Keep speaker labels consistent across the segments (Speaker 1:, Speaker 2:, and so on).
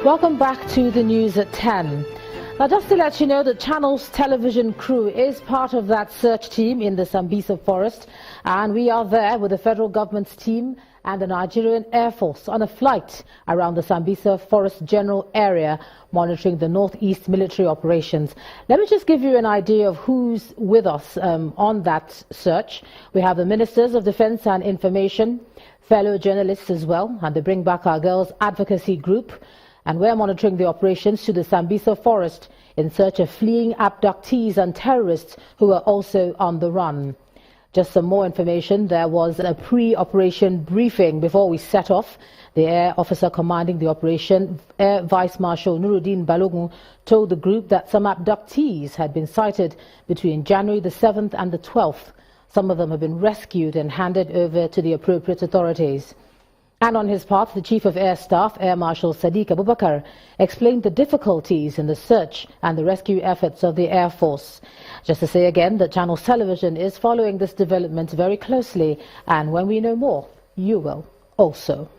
Speaker 1: Welcome back to the news at 10. Now, just to let you know, the channel's television crew is part of that search team in the Sambisa forest, and we are there with the federal government's team and the Nigerian Air Force on a flight around the Sambisa Forest General Area, monitoring the northeast military operations. Let me just give you an idea of who's with us on that search. We have the Ministers of Defense and Information, fellow journalists as well, and the Bring Back Our Girls advocacy group. And we're monitoring the operations to the Sambisa forest in search of fleeing abductees and terrorists who are also on the run. Just some more information. There was a pre-operation briefing before we set off. The air officer commanding the operation, Air Vice Marshal Nuruddin Balogun, told the group that some abductees had been sighted between January the 7th and the 12th. Some of them have been rescued and handed over to the appropriate authorities. And on his part, the Chief of Air Staff, Air Marshal Sadiq Abubakar, explained the difficulties in the search and the rescue efforts of the Air Force. Just to say again that Channels Television is following this development very closely, and when we know more, you will also.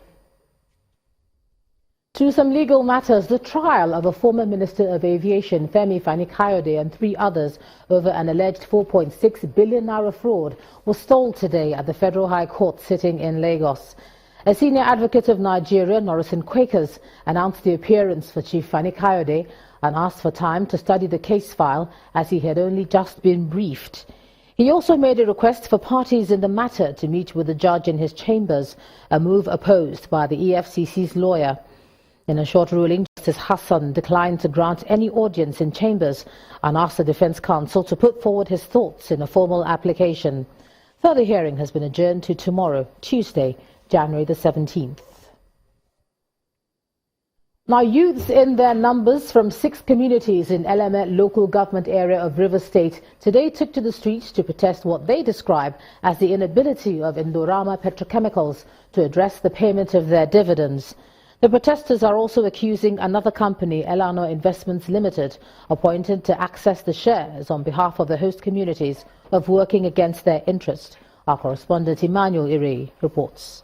Speaker 1: To some legal matters, the trial of a former Minister of Aviation, Femi Fani-Kayode, and 3 others over an alleged 4.6 billion naira fraud was stalled today at the Federal High Court sitting in Lagos. A senior advocate of Nigeria, Norison Quakers, announced the appearance for Chief Fani-Kayode and asked for time to study the case file as he had only just been briefed. He also made a request for parties in the matter to meet with the judge in his chambers, a move opposed by the EFCC's lawyer. In a short ruling, Justice Hassan declined to grant any audience in chambers and asked the Defence Counsel to put forward his thoughts in a formal application. Further hearing has been adjourned to tomorrow, Tuesday, January the 17th. Now, youths in their numbers from 6 communities in Eleme local government area of Rivers State today took to the streets to protest what they describe as the inability of Indorama Petrochemicals to address the payment of their dividends. The protesters are also accusing another company, Elano Investments Limited, appointed to access the shares on behalf of the host communities, of working against their interest. Our correspondent Emmanuel Ire reports.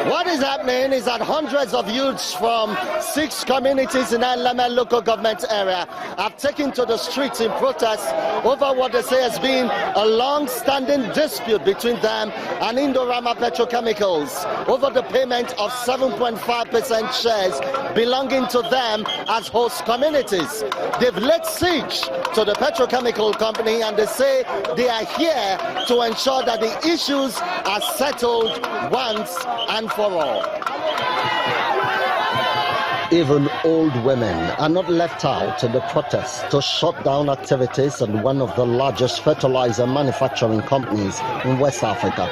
Speaker 2: What is happening is that hundreds of youths from 6 communities in Eleme local government area have taken to the streets in protest over what they say has been a long-standing dispute between them and Indorama Petrochemicals over the payment of 7.5% shares belonging to them as host communities. They've laid siege to the petrochemical company, and they say they are here to ensure that the issues are settled once and for all. Even old women are not left out in the protest to shut down activities at one of the largest fertilizer manufacturing companies in West Africa.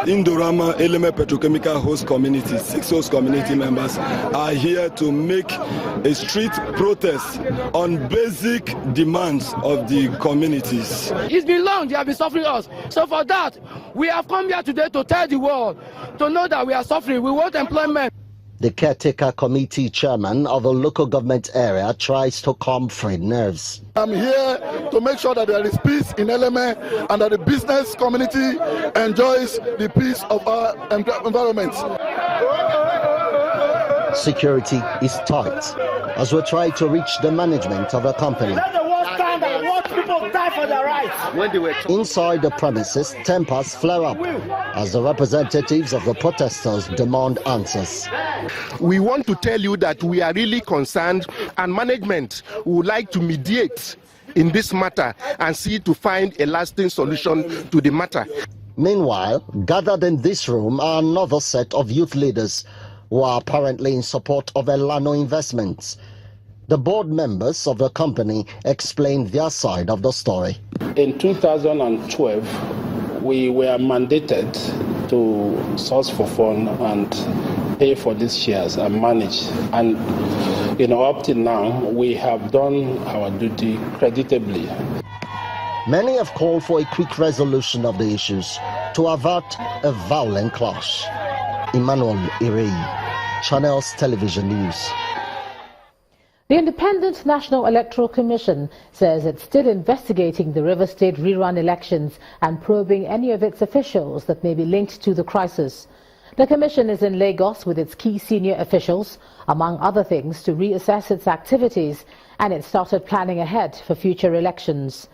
Speaker 3: Indorama Eleme Petrochemical host community, 6 host community members are here to make a street protest on basic demands of the communities.
Speaker 4: It's been long, they have been suffering us. So for that, we have come here today to tell the world, to know that we are suffering. We want employment.
Speaker 2: The caretaker committee chairman of a local government area tries to calm frayed nerves.
Speaker 5: I'm here to make sure that there is peace in Eleme and that the business community enjoys the peace of our environment. Security is tight as we try to reach the management of a company. Inside the premises, tempers flare up as the representatives of the protesters demand answers.
Speaker 6: We want to tell you that we are really concerned, and management would like to mediate in this matter and see to find a lasting solution to the matter.
Speaker 2: Meanwhile, gathered in this room are another set of youth leaders who are apparently in support of Elano Investments. The board members of the company explained their side of the story.
Speaker 7: In 2012, we were mandated to source for funds and pay for these shares and manage. And up till now, we have done our duty creditably.
Speaker 2: Many have called for a quick resolution of the issues to avert a violent clash. Emmanuel Ire, Channels Television News.
Speaker 1: The Independent National Electoral Commission says it's still investigating the River State rerun elections and probing any of its officials that may be linked to the crisis. The Commission is in Lagos with its key senior officials, among other things, to reassess its activities, and it started planning ahead for future elections.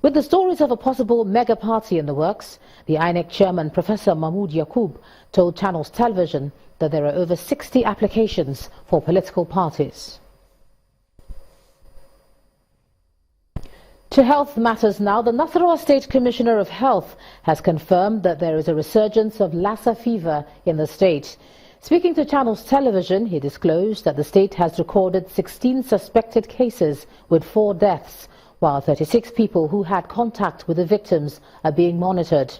Speaker 1: With the stories of a possible mega party in the works, the INEC chairman, Professor Mahmood Yaqub, told Channels Television that there are over 60 applications for political parties. To health matters now, the Nasarawa State Commissioner of Health has confirmed that there is a resurgence of Lassa fever in the state. Speaking to Channels Television, he disclosed that the state has recorded 16 suspected cases with 4 deaths, while 36 people who had contact with the victims are being monitored.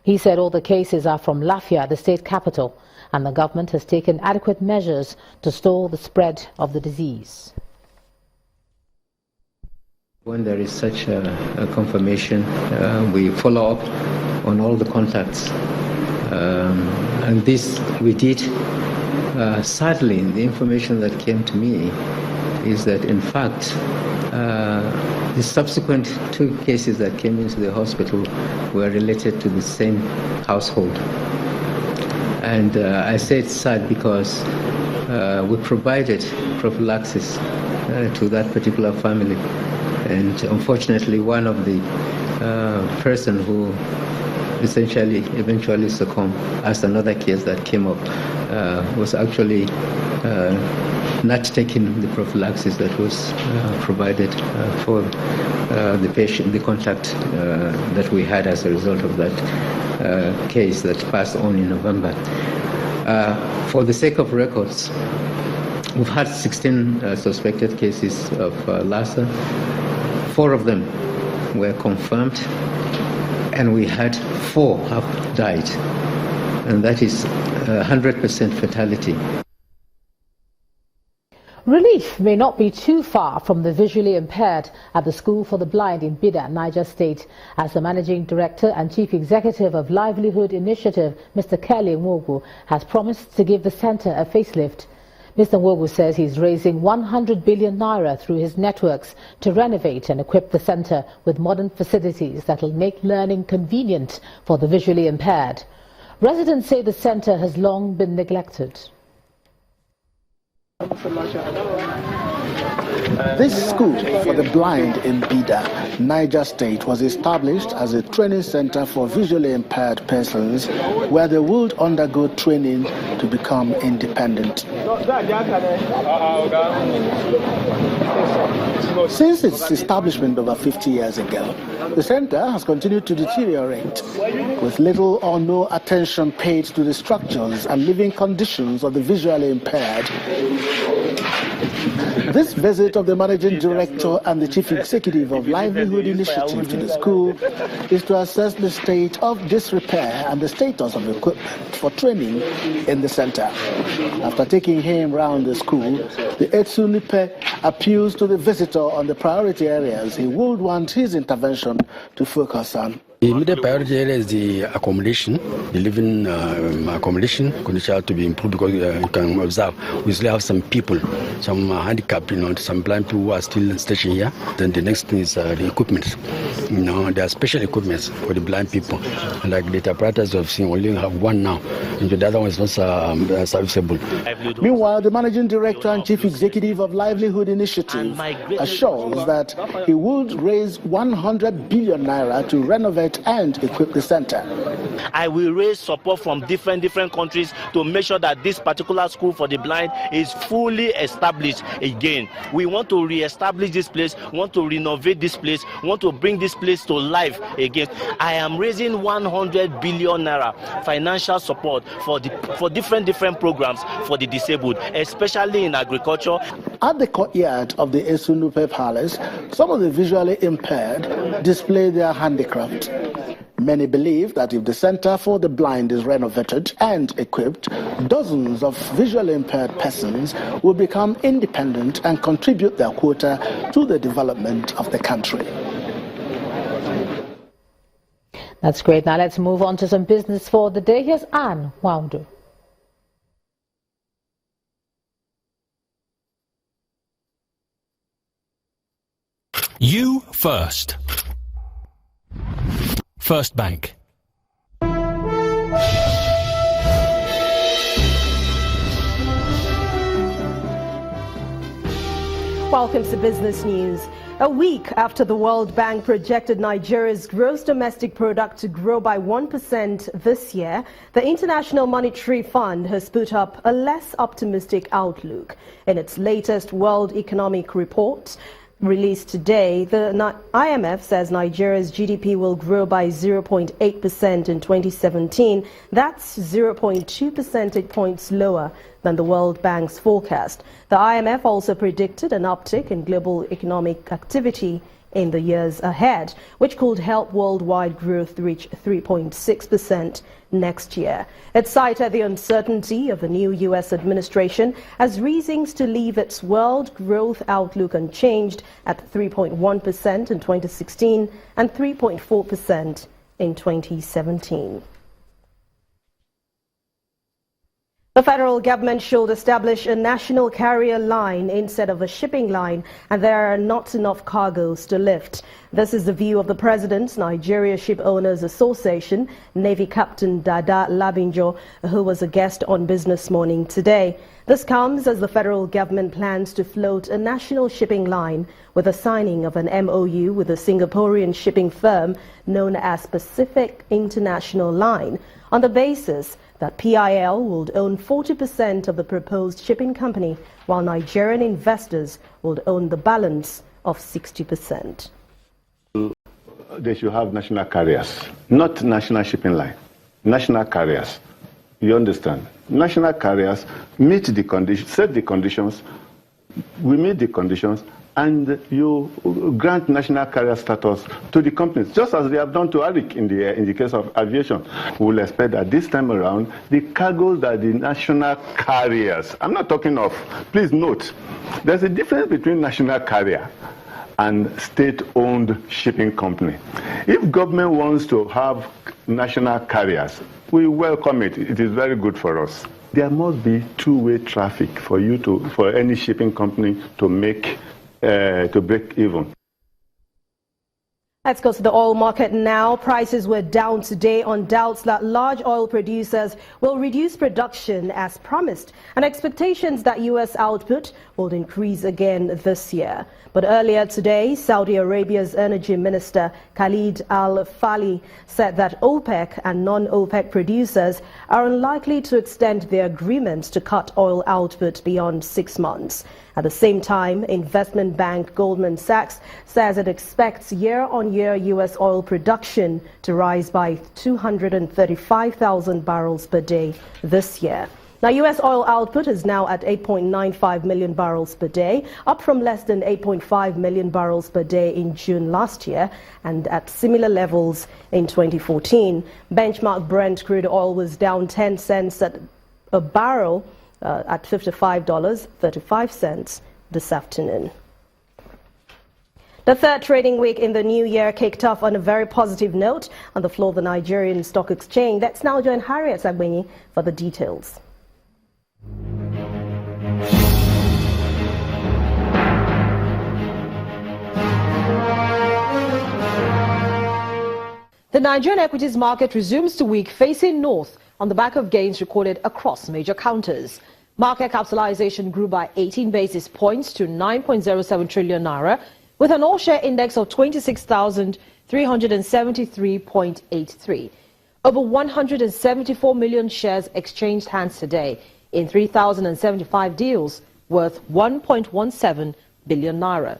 Speaker 1: He said all the cases are from Lafia, the state capital, and the government has taken adequate measures to stall the spread of the disease.
Speaker 8: When there is such a confirmation, we follow up on all the contacts. And this we did. Sadly, the information that came to me is that, in fact, the subsequent 2 cases that came into the hospital were related to the same household. And I say it's sad because we provided prophylaxis to that particular family. And unfortunately, one of the person who eventually succumbed, as another case that came up, was actually not taking the prophylaxis that was provided for the patient, the contact that we had as a result of that case that passed on in November. For the sake of records, we've had 16 suspected cases of Lassa. 4 of them were confirmed, and we had 4 have died, and that is 100% fatality.
Speaker 1: Relief may not be too far from the visually impaired at the School for the Blind in Bida, Niger State, as the Managing Director and Chief Executive of Livelihood Initiative, Mr. Kelly Nwogu, has promised to give the centre a facelift. Mr. Nwogu says he's raising 100 billion naira through his networks to renovate and equip the centre with modern facilities that will make learning convenient for the visually impaired. Residents say the centre has long been neglected.
Speaker 9: This school for the blind in Bida, Niger State, was established as a training center for visually impaired persons where they would undergo training to become independent. Since its establishment over 50 years ago, the center has continued to deteriorate, with little or no attention paid to the structures and living conditions of the visually impaired. This visit of the Managing Director and the Chief Executive of Livelihood Initiative to the school is to assess the state of disrepair and the status of equipment for training in the center. After taking him round the school, the Etsunipe appeals to the visitor on the priority areas he would want his intervention to focus on.
Speaker 10: The immediate priority area is the accommodation, the living accommodation condition to be improved, because you can observe we still have some people, some handicapped, some blind people who are still stationed here. Then the next thing is the equipment. There are special equipment for the blind people, like the apparatus of seeing. We only have one now, and the other one is not serviceable.
Speaker 9: Meanwhile, the Managing Director and Chief Executive of Livelihood Initiative assures that he would raise 100 billion naira to renovate and equip the center.
Speaker 11: I will raise support from different countries to make sure that this particular school for the blind is fully established again. We want to re-establish this place, want to renovate this place, want to bring this place to life again. I am raising 100 billion naira financial support for different programs for the disabled, especially in agriculture.
Speaker 9: At the courtyard of the Esunupe Palace, some of the visually impaired display their handicraft. Many believe that if the Center for the Blind is renovated and equipped, dozens of visually impaired persons will become independent and contribute their quota to the development of the country.
Speaker 1: That's great. Now let's move on to some business for the day. Here's Anne Waundo.
Speaker 12: You first. First Bank.
Speaker 13: Welcome to Business News. A week after the World Bank projected Nigeria's gross domestic product to grow by 1% this year, the International Monetary Fund has put up a less optimistic outlook. In its latest World Economic Report, released today, the IMF says Nigeria's GDP will grow by 0.8% in 2017. That's 0.2 percentage points lower than the World Bank's forecast. The IMF also predicted an uptick in global economic activity in the years ahead, which could help worldwide growth reach 3.6% next year. It cited the uncertainty of the new U.S. administration as reasons to leave its world growth outlook unchanged at 3.1% in 2016 and 3.4% in 2017. The federal government should establish a national carrier line instead of a shipping line, and there are not enough cargoes to lift. This is the view of the President's Nigeria Ship Owners Association, Navy Captain Dada Labinjo, who was a guest on Business Morning today. This comes as the federal government plans to float a national shipping line with the signing of an MOU with a Singaporean shipping firm known as Pacific International Line, on the basis that PIL would own 40% of the proposed shipping company, while Nigerian investors would own the balance of 60%.
Speaker 14: They should have national carriers, not national shipping line. National carriers. You understand? National carriers meet the conditions, set the conditions, we meet the conditions, and you grant national carrier status to the companies, just as they have done to INEC in the case of aviation. We will expect that this time around, the cargoes that the national carriers, I'm not talking of, please note, there's a difference between national carrier and state-owned shipping company. If government wants to have national carriers, we welcome it. It is very good for us. There must be two-way traffic for any shipping company to make to break even.
Speaker 13: Let's go to the oil market now. Prices were down today on doubts that large oil producers will reduce production as promised, and expectations that U.S. output will increase again this year. But earlier today, Saudi Arabia's energy minister Khalid Al-Fali said that OPEC and non-OPEC producers are unlikely to extend their agreements to cut oil output beyond 6 months. At the same time, investment bank Goldman Sachs says it expects year-on-year U.S. oil production to rise by 235,000 barrels per day this year. Now, U.S. oil output is now at 8.95 million barrels per day, up from less than 8.5 million barrels per day in June last year and at similar levels in 2014. Benchmark Brent crude oil was down 10 cents at a barrel at $55.35 this afternoon. The third trading week in the new year kicked off on a very positive note on the floor of the Nigerian Stock Exchange. Let's now join Harriet Agbenyi for the details. The Nigerian equities market resumes the week facing north on the back of gains recorded across major counters. Market capitalization grew by 18 basis points to 9.07 trillion naira, with an all-share index of 26,373.83. Over 174 million shares exchanged hands today in 3,075 deals worth 1.17 billion naira.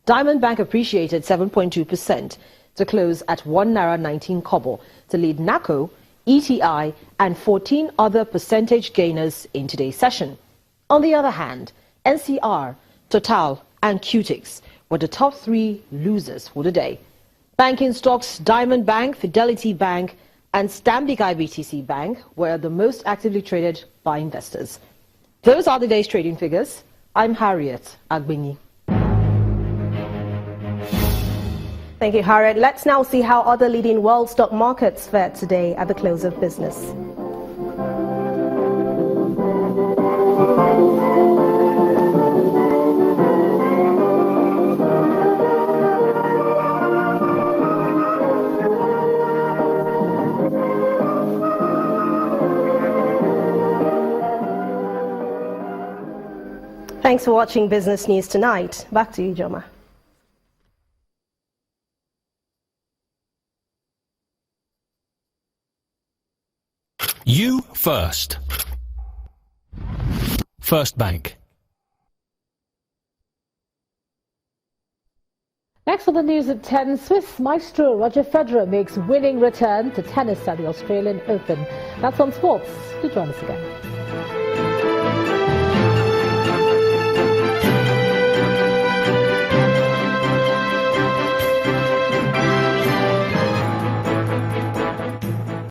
Speaker 13: Diamond Bank appreciated 7.2% to close at 1 naira 19 kobo to lead NACO, ETI and 14 other percentage gainers in today's session. On the other hand, NCR, Total and Qtix were the top three losers for the day. Banking stocks Diamond Bank, Fidelity Bank and Stanbic IBTC Bank were the most actively traded by investors. Those are the day's trading figures. I'm Harriet Agbenyi. Thank you, Harriet. Let's now see how other leading world stock markets fared today at the close of business. Thanks for watching Business News Tonight. Back to you, Joma.
Speaker 12: You first. First Bank.
Speaker 1: Next on the news at 10, Swiss maestro Roger Federer makes winning return to tennis at the Australian Open. That's on sports. Do join us again.